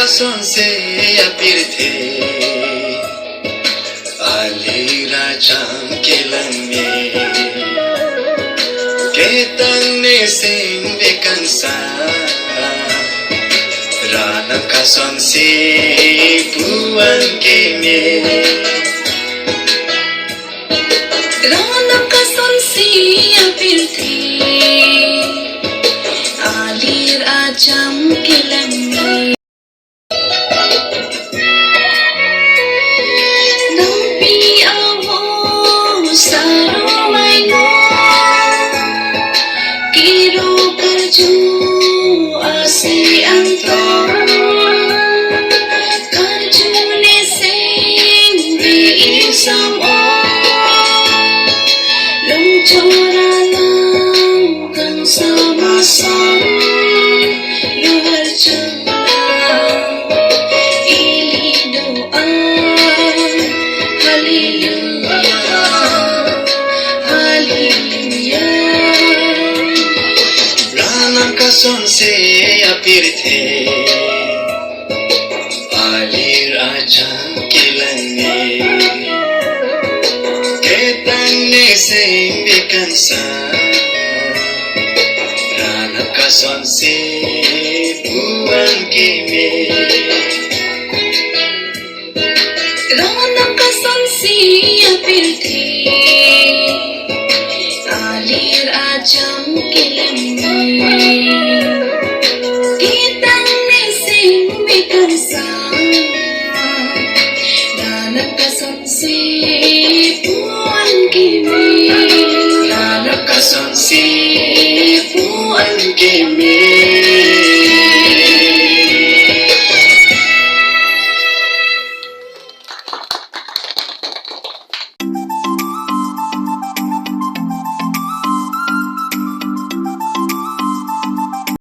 sonse apirthe alira cham kelame ketanne sing vekansa rana ka sonse buan keme rana ka sonse apirthe alira cham kelame sonse apirthe alir acha kelane ketanne sing vekansa rana ka sonse buan keme rana ka sonse apirthe